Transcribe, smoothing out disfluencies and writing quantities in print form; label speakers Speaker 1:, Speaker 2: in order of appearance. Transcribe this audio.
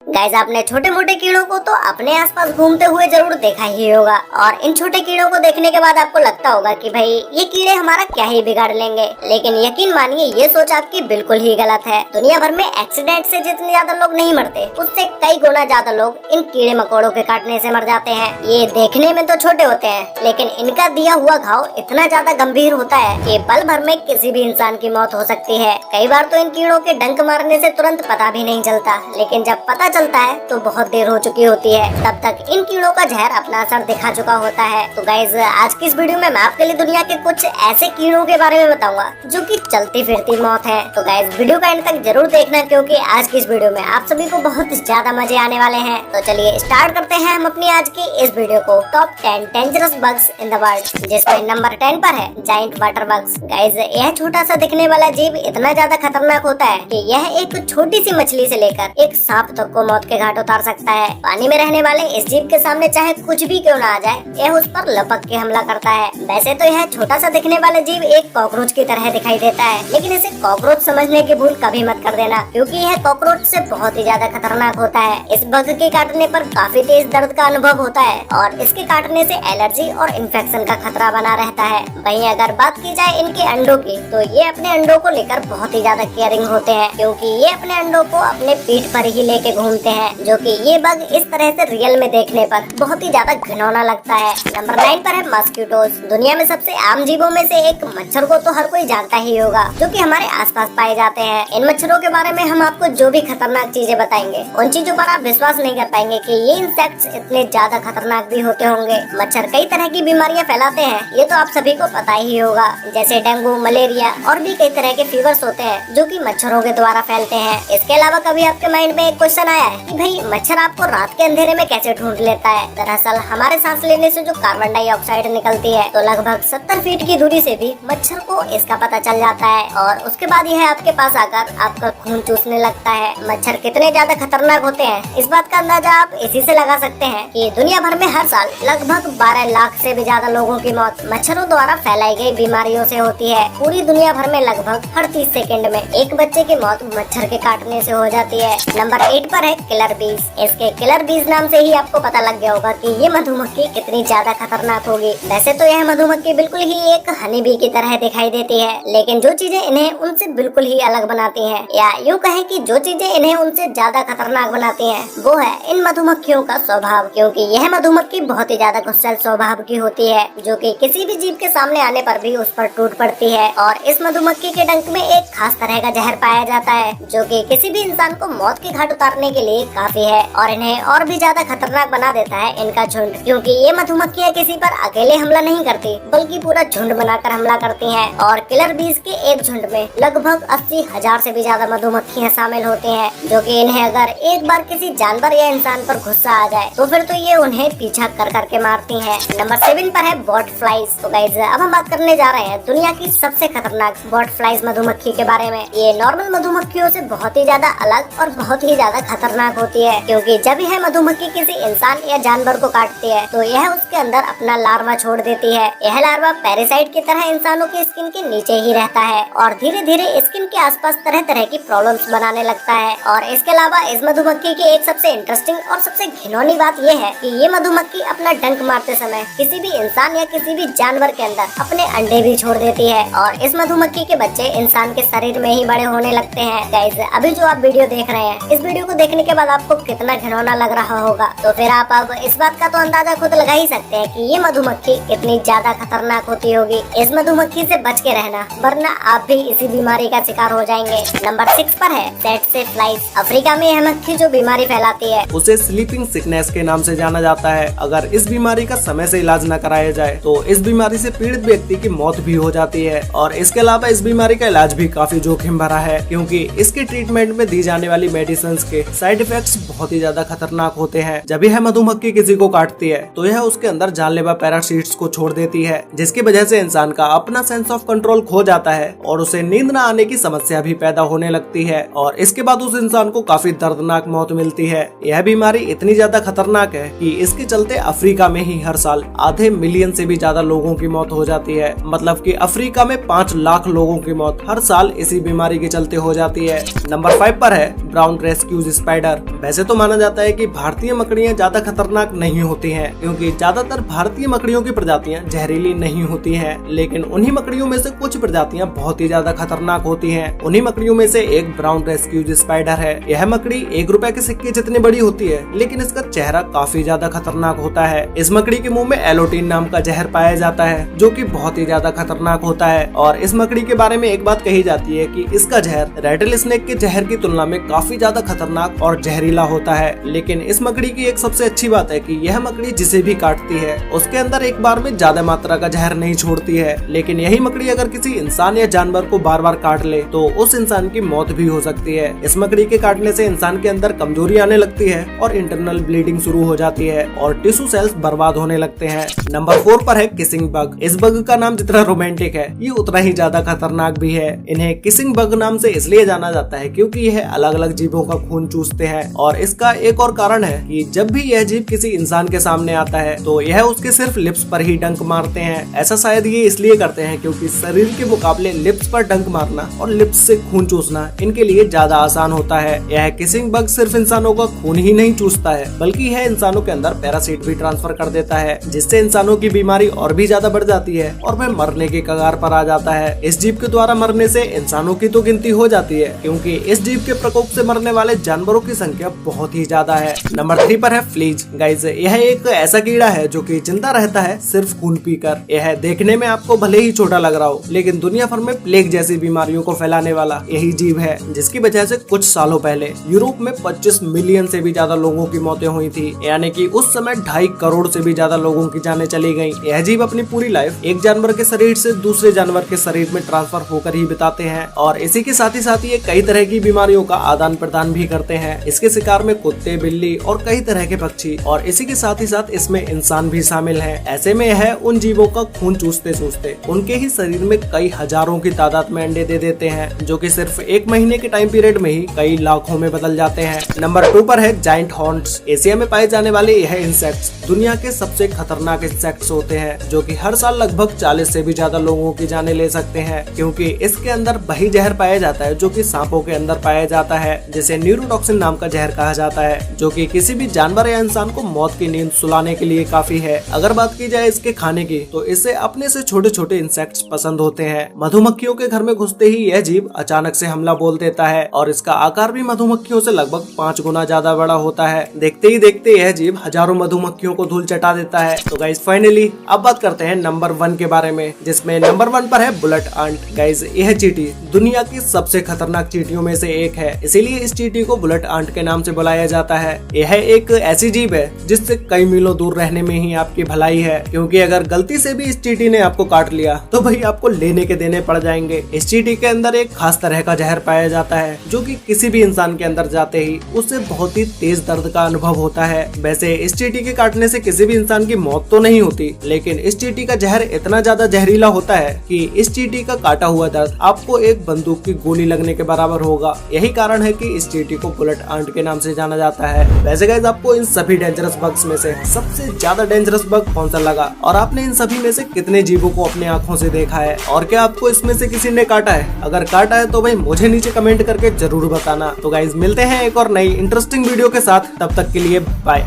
Speaker 1: Guys, आपने छोटे मोटे कीड़ों को तो अपने आसपास घूमते हुए जरूर देखा ही होगा और इन छोटे कीड़ों को देखने के बाद आपको लगता होगा कि भाई ये कीड़े हमारा क्या ही बिगाड़ लेंगे। लेकिन यकीन मानिए, ये सोच आपकी बिल्कुल ही गलत है। दुनिया भर में एक्सीडेंट से जितने ज्यादा लोग नहीं मरते, उससे कई गुना ज्यादा लोग इन कीड़े मकोड़ों के काटने से मर जाते हैं। ये देखने में तो छोटे होते हैं, लेकिन इनका दिया हुआ घाव इतना ज्यादा गंभीर होता है कि पल भर में किसी भी इंसान की मौत हो सकती है। कई बार तो इन कीड़ों के डंक मारने से तुरंत पता भी नहीं चलता, लेकिन जब पता चलता है तो बहुत देर हो चुकी होती है। तब तक इन कीड़ों का जहर अपना असर दिखा चुका होता है। तो गाइज, आज की इस वीडियो में मैं आपके लिए दुनिया के कुछ ऐसे कीड़ों के बारे में बताऊंगा जो कि चलती फिरती मौत है। तो गाइज, वीडियो का एंड तक जरूर देखना, क्योंकि आज की इस वीडियो में आप सभी को बहुत ज्यादा मजे आने वाले हैं। तो चलिए स्टार्ट करते हैं हम अपनी आज की इस वीडियो को। Top 10 dangerous bugs in the world, जिसमें नंबर 10 पर है जायंट वाटर बग्स। गाइज, यह छोटा सा दिखने वाला जीव इतना ज्यादा खतरनाक होता है कि यह एक छोटी सी मछली से लेकर एक सांप तक को मौत के घाट उतार सकता है। पानी में रहने वाले इस जीव के सामने चाहे कुछ भी क्यों ना आ जाए, यह उस पर लपक के हमला करता है। वैसे तो यह छोटा सा दिखने वाला जीव एक कॉकरोच की तरह दिखाई देता है, लेकिन इसे कॉकरोच समझने की भूल कभी मत कर देना, क्योंकि यह कॉकरोच से बहुत ही ज्यादा खतरनाक होता है। इस बग के काटने पर काफी तेज दर्द का अनुभव होता है और इसके काटने से एलर्जी और इन्फेक्शन का खतरा बना रहता है। वहीं अगर बात की जाए इनके अंडों की, तो ये अपने अंडों को लेकर बहुत ही ज्यादा केयरिंग होते हैं, क्योंकि ये अपने अंडों को अपने पीठ पर ही लेके घूमते हैं, जो कि ये बग इस तरह से रियल में देखने पर बहुत ही ज्यादा घिनौना लगता है। नंबर 9 पर है मस्कीटोज। दुनिया में सबसे आम जीवों में से एक मच्छर को तो हर कोई जानता ही होगा, जो कि हमारे आसपास पाए जाते हैं। इन मच्छरों के बारे में हम आपको जो भी खतरनाक चीजें बताएंगे, उन चीजों पर आप विश्वास नहीं कर पाएंगे कि ये इंसेक्ट्स इतने ज्यादा खतरनाक भी होते होंगे। मच्छर कई तरह की बीमारियां फैलाते हैं, ये तो आप सभी को पता ही होगा, जैसे डेंगू, मलेरिया और भी कई तरह के फीवर्स होते हैं जो कि मच्छरों के द्वारा फैलते हैं। इसके अलावा कभी आपके माइंड में एक क्वेश्चन आया है कि भाई मच्छर आपको रात के अंधेरे में कैसे ढूंढ लेता है? दरअसल हमारे सांस लेने से जो कार्बन डाइऑक्साइड निकलती है, तो लगभग 70 फीट की दूरी से भी मच्छर को इसका पता चल जाता है और उसके बाद यह आपके पास आकर आपका खून चूसने लगता है। मच्छर कितने ज्यादा खतरनाक होते हैं, इस बात का अंदाजा आप इसी से लगा सकते हैं कि दुनिया भर में हर साल लगभग 12 लाख से भी ज्यादा लोगों की मौत मच्छरों द्वारा फैलाई गई बीमारियों से होती है। पूरी दुनिया भर में लगभग हर 30 सेकंड में एक बच्चे की मौत मच्छर के काटने से हो जाती है। नंबर 8 पर है किलर बीज। इसके किलर बीज नाम से ही आपको पता लग गया होगा कि ये मधुमक्खी कितनी ज्यादा खतरनाक होगी। वैसे तो यह मधुमक्खी बिल्कुल ही एक हनी बी की तरह दिखाई देती है, लेकिन जो चीजें इन्हें उनसे बिल्कुल ही अलग बनाती हैं, या यूँ कहें कि जो चीजें इन्हें उनसे ज्यादा खतरनाक बनाती हैं, वो है इन मधुमक्खियों का स्वभाव। क्योंकि यह मधुमक्खी बहुत ही ज्यादा गुस्सैल स्वभाव की होती है, जो कि किसी भी जीव के सामने आने पर भी उस पर टूट पड़ती है। और इस मधुमक्खी के डंक में एक खास तरह का जहर पाया जाता है, जो कि किसी भी इंसान को मौत के घाट उतारने के लिए काफी है। और इन्हें और भी ज्यादा खतरनाक बना देता है इनका झुंड, क्योंकि ये मधुमक्खियाँ किसी पर अकेले हमला नहीं करती, बल्कि पूरा झुंड बनाकर हमला करती हैं। और किलर बीज के एक झुंड में लगभग 80,000 से भी ज्यादा मधुमक्खियाँ शामिल होती हैं, जो कि इन्हें अगर एक बार किसी जानवर या इंसान पर गुस्सा आ जाए तो फिर तो ये उन्हें पीछा कर करके मारती हैं। नंबर 7 पर है बॉट फ्लाइज। तो गाइस, अब हम बात करने जा रहे हैं दुनिया की सबसे खतरनाक बॉट फ्लाइज मधुमक्खी के बारे में। ये नॉर्मल मधुमक्खियों से बहुत ही ज्यादा अलग और बहुत ही ज्यादा खतरनाक होती है, क्योंकि जब यह मधुमक्खी किसी इंसान या जानवर को काटती है तो यह उसके अंदर अपना लार्वा छोड़ देती है। यह लार्वा पैरासाइट की तरह इंसानों की स्किन के नीचे ही रहता है और धीरे धीरे स्किन के आसपास तरह तरह की प्रॉब्लम्स बनाने लगता है। और इसके अलावा इस मधुमक्खी की एक सबसे इंटरेस्टिंग और सबसे घिनौनी बात यह है कि ये मधुमक्खी अपना डंक मारते समय किसी भी इंसान या किसी भी जानवर के अंदर अपने अंडे भी छोड़ देती है और इस मधुमक्खी के बच्चे इंसान के शरीर में ही बड़े होने लगते हैं। गाइस, अभी जो आप वीडियो देख रहे हैं, इस वीडियो को देखने के बाद आपको कितना घिनौना लग रहा होगा, तो फिर आप अब इस बात का तो अंदाजा खुद लगा ही सकते हैं कि ये मधुमक्खी कितनी ज्यादा खतरनाक होती होगी। इस मधुमक्खी से बच के रहना, वरना आप भी इसी बीमारी का शिकार हो जाएंगे। नंबर 6 पर है सेटसे फ्लाइज। अफ्रीका में यह मक्खी जो बीमारी फैलाती है,
Speaker 2: उसे स्लीपिंग सिकनेस के नाम से जाना जाता है। अगर इस बीमारी का समय से इलाज न कराया जाए तो इस बीमारी से पीड़ित व्यक्ति की मौत भी हो जाती है। और इसके अलावा इस बीमारी का इलाज भी काफी जोखिम भरा है, क्योंकि इसके ट्रीटमेंट में दी जाने वाली मेडिसिन के साइड इफेक्ट्स बहुत ही ज्यादा खतरनाक होते हैं। जब यह मधुमक्खी किसी को काटती है तो यह उसके अंदर जानलेवा पैरासाइट्स को छोड़ देती है, जिसकी वजह से इंसान का अपना सेंस ऑफ कंट्रोल खो जाता है और उसे नींद न आने की समस्या भी पैदा होने लगती है और इसके बाद उस इंसान को काफी दर्दनाक मौत मिलती है। यह बीमारी इतनी ज्यादा खतरनाक है कि इसके चलते अफ्रीका में ही हर साल आधे मिलियन से भी ज्यादा लोगों की मौत हो जाती है। मतलब कि अफ्रीका में 5 लाख लोगों की मौत हर साल इसी बीमारी के चलते हो जाती है। नंबर 5 पर है ब्राउन रेस्क्यूज स्पाइडर। वैसे तो माना जाता है कि भारतीय मकड़ियां ज्यादा खतरनाक नहीं होती हैं, क्योंकि ज्यादातर भारतीय मकड़ियों की प्रजातियां जहरीली नहीं होती हैं, लेकिन उन्हीं मकड़ियों में से कुछ प्रजातियां बहुत ही ज्यादा खतरनाक होती हैं। उन्हीं मकड़ियों में से एक ब्राउन रेस्क्यूज स्पाइडर है। यह मकड़ी 1 रुपए के सिक्के जितनी बड़ी होती है, लेकिन इसका चेहरा काफी ज्यादा खतरनाक होता है। इस मकड़ी के मुंह में एलोटीन नाम का जहर पाया जाता है, जो कि बहुत ही ज्यादा खतरनाक होता है। और इस मकड़ी के बारे में एक बात कही जाती है कि इसका जहर रेटल स्नेक के जहर की तुलना में काफी ज्यादा खतरनाक और जहरीला होता है। लेकिन इस मकड़ी की एक सबसे अच्छी बात है कि यह मकड़ी जिसे भी काटती है उसके अंदर एक बार में ज्यादा मात्रा का जहर नहीं छोड़ती है। लेकिन यही मकड़ी अगर किसी इंसान या जानवर को बार बार काट ले तो उस इंसान की मौत भी हो सकती है। इस मकड़ी के काटने से इंसान के अंदर कमजोरी आने लगती है और इंटरनल ब्लीडिंग शुरू हो जाती है और टिश्यू सेल्स बर्बाद होने लगते हैं। नंबर 4 पर है किसिंग बग। इस बग का नाम जितना रोमांटिक है, ये उतना ही ज्यादा खतरनाक भी है। इन्हें किसिंग बग नाम से इसलिए जाना जाता है क्योंकि यह अलग अलग जीवों का खून चूसते हैं। और इसका एक और कारण है कि जब भी यह जीव किसी इंसान के सामने आता है तो यह उसके सिर्फ लिप्स पर ही डंक मारते हैं। ऐसा शायद ये इसलिए करते हैं क्योंकि शरीर के मुकाबले लिप्स पर डंक मारना और लिप्स से खून चूसना इनके लिए ज्यादा आसान होता है। यह किसिंग बग सिर्फ इंसानों का खून ही नहीं चूसता है, बल्कि यह इंसानों के अंदर पैरासाइट भी ट्रांसफर कर देता है, जिससे इंसानों की बीमारी और भी ज्यादा बढ़ जाती है और वह मरने के कगार पर आ जाता है। इस जीव के द्वारा मरने से इंसानों की तो गिनती हो जाती है, क्योंकि इस जीव के प्रकोप से मरने वाले जानवरों की संख्या बहुत ही ज्यादा है। नंबर 3 पर है फ्लीज। गाइस, यह एक ऐसा कीड़ा है जो कि जिंदा रहता है सिर्फ खून पीकर। यह देखने में आपको भले ही छोटा लग रहा हो, लेकिन दुनिया भर में प्लेग जैसी बीमारियों को फैलाने वाला यही जीव है, जिसकी वजह से कुछ सालों पहले यूरोप में 25 मिलियन से भी ज्यादा लोगों की मौतें हुई थी। यानी कि उस समय 2.5 करोड़ से भी ज्यादा लोगों की जानें चली गयी। यह जीव अपनी पूरी लाइफ एक जानवर के शरीर से दूसरे जानवर के शरीर में ट्रांसफर होकर ही बिताते हैं और इसी के साथ ही ये कई तरह की बीमारियों का आदान प्रदान भी करते हैं। इसके शिकार में कुत्ते, बिल्ली और कई तरह के पक्षी और इसी के साथ इसमें इंसान भी शामिल हैं। ऐसे में यह उन जीवों का खून चूसते चूसते उनके ही शरीर में कई हजारों की तादाद में अंडे दे देते हैं, जो कि सिर्फ 1 महीने के टाइम पीरियड में ही कई लाखों में बदल जाते हैं। नंबर 2 पर है जायंट हॉर्न्स। एशिया में पाए जाने वाले यह इंसेक्ट्स दुनिया के सबसे खतरनाक इंसेक्ट्स होते हैं, जो कि हर साल लगभग 40 से भी ज्यादा लोगों की जानें ले सकते हैं, क्योंकि इसके अंदर वही जहर पाया जाता है जो कि सांपों के अंदर पाया जाता है, जिसे न्यूरोटॉक्सिन नाम का जहर कहा जाता है, जो कि किसी भी जानवर या इंसान को मौत की नींद सुलाने के लिए काफी है। अगर बात की जाए इसके खाने की, तो इसे अपने से छोटे छोटे इंसेक्ट्स पसंद होते हैं। मधुमक्खियों के घर में घुसते ही यह जीव अचानक से हमला बोल देता है और इसका आकार भी मधुमक्खियों से लगभग 5 गुना ज्यादा बड़ा होता है। देखते ही देखते यह जीव हजारों मधुमक्खियों को धूल चटा देता है। तो गाइस, फाइनली अब बात करते हैं नंबर 1 के बारे में, जिसमें नंबर 1 पर है बुलेट आंट। गाइस, यह चींटी दुनिया की सबसे खतरनाक चींटियों में से एक है, इसीलिए इस चींटी को बुलेट आंट के नाम से बुलाया जाता है। यह एक ऐसी जीव है जिससे कई मीलों दूर रहने में ही आपकी भलाई है, क्योंकि अगर गलती से भी इस चींटी ने आपको काट लिया तो भाई आपको लेने के देने पड़ जाएंगे। इस चींटी के अंदर एक खास तरह का जहर पाया जाता है, जो कि किसी भी इंसान के अंदर जाते ही उससे बहुत ही तेज दर्द का अनुभव होता है। वैसे इस चींटी के काटने से किसी भी इंसान की मौत तो नहीं होती, लेकिन इस चींटी का जहर इतना ज्यादा जहरीला होता है कि इस चींटी का काटा हुआ दर्द आपको एक बंदूक की गोली लगने के बराबर होगा। यही कारण है कि इस चींटी को बुलेट आंट के नाम से जाना जाता है। वैसे गाइस, आपको इन सभी डेंजरस बग्स में से सबसे ज्यादा डेंजरस बग कौन सा लगा, और आपने इन सभी में से कितने जीवों को अपने आंखों से देखा है, और क्या आपको इसमें से किसी ने काटा है? अगर काटा है तो भाई मुझे नीचे कमेंट करके जरूर बताना। तो गाइस, मिलते हैं एक और नई इंटरेस्टिंग वीडियो के साथ, तब तक के लिए बाय।